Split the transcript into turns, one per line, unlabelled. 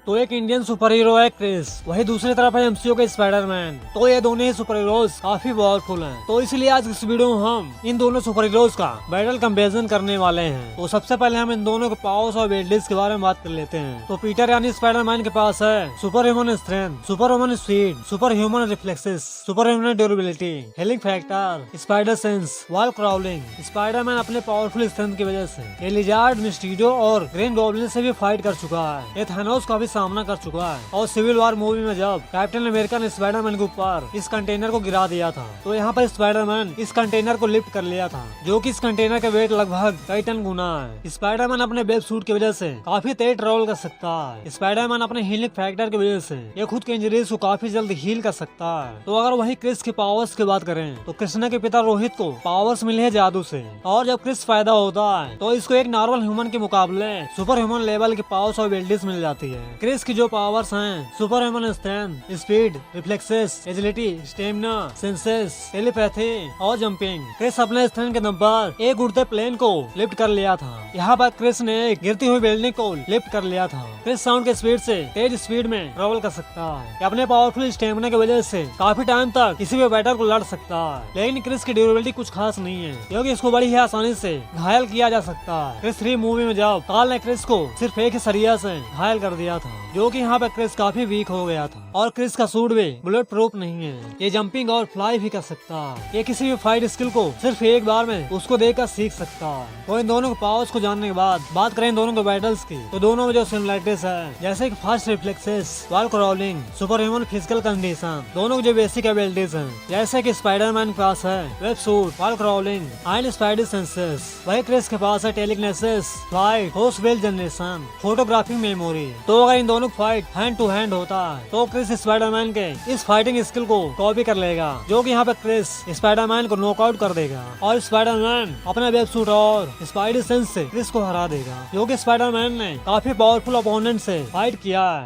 तो एक Indian super hero है क्रिस, वही दूसरी तरफ है एमसीयू के स्पाइडरमैन। तो ये दोनों ही सुपर हीरोज काफी पावरफुल हैं। तो इसलिए आज इस वीडियो में हम इन दोनों सुपर हीरोज का बैटल कंपैरिजन करने वाले हैं। तो सबसे पहले हम इन दोनों के पावर्स और एबिलिटीज के बारे में बात कर लेते हैं। तो पीटर यानी स्पाइडरमैन के पास है super human strength, super human speed, super human reflexes, super human durability, healing factor, spider sense, wall crawling. Spiderman अपने पावरफुल स्ट्रेंथ की वजह से ये लिजार्ड, मिस्टीरियो और ग्रीन गॉब्लिन से भी फाइट कर चुका है। ये थानोस का भी सामना कर चुका है। और सिविल वॉर मूवी में जब कैप्टन अमेरिका ने स्पाइडरमैन के ऊपर इस कंटेनर को गिरा दिया था, तो यहाँ पर स्पाइडरमैन इस कंटेनर को लिफ्ट कर लिया था, जो कि इस कंटेनर का वेट लगभग कई टन गुना है। स्पाइडरमैन अपने वेब सूट की वजह से काफी तेज ट्रैवल कर सकता है। स्पाइडरमैन अपने हीलिंग फैक्टर की वजह से ये खुद के इंजरीज को काफी जल्द हील कर सकता है। तो अगर वही क्रिस के पावर्स की बात करें तो कृष्णा के पिता रोहित को पावर्स मिले हैं जादू से, और जब क्रिस पैदा होता है तो इसको एक नॉर्मल ह्यूमन के मुकाबले सुपर ह्यूमन लेवल की पावर्स और एबिलिटीज मिल जाती है। क्रिस की जो पावर्स हैं super human strength, speed, reflexes, agility, stamina, senses, telepathy और जंपिंग। क्रिस अपने स्ट्रेंथ के दम पर एक उड़ते प्लेन को लिफ्ट कर लिया था। यहाँ पर क्रिस ने एक गिरती हुई बिल्डिंग को लिफ्ट कर लिया था। क्रिस साउंड के स्पीड से तेज स्पीड में ट्रेवल कर सकता है। अपने पावरफुल स्टेमिना की वजह से काफी टाइम तक किसी भी बैटर को लड़ सकता है। लेकिन क्रिस की ड्यूरेबिलिटी कुछ खास नहीं है, क्योंकि इसको बड़ी ही आसानी से घायल किया जा सकता है। क्रिस 3 मूवी में जब कार्ल ने क्रिस को सिर्फ एक ही सरिया से घायल कर दिया था, जो कि यहाँ पे क्रिस काफी वीक हो गया था। और क्रिस का सूट भी बुलेट प्रूफ नहीं है। ये जंपिंग और फ्लाई भी कर सकता है। ये किसी भी फाइट स्किल को सिर्फ एक बार में उसको देखकर सीख सकता है। तो इन दोनों के पावर्स को जानने के बाद बात करें इन दोनों के बैटल्स की, तो दोनों में जो सिमिलरिटीज है, जैसे कि fast reflexes, wall crawling, super human physical condition, दोनों की जो बेसिक एबिलिटीज हैं, जैसे कि स्पाइडरमैन के पास है web suit, wall crawling and spider senses, वही क्रिस के पास है telekinesis, flight, host well generation, photographic memory. तो अगर इन दोनों का फाइट हैंड टू हैंड होता है तो क्रिस स्पाइडरमैन के इस फाइटिंग स्किल को कॉपी कर लेगा, जो कि यहाँ पे क्रिस स्पाइडरमैन को नॉकआउट कर देगा। और स्पाइडरमैन अपने वेब सूट और स्पाइडर सेंस से क्रिस को हरा देगा, जो कि स्पाइडरमैन ने काफी पावरफुल अपोनेंट से फाइट किया है।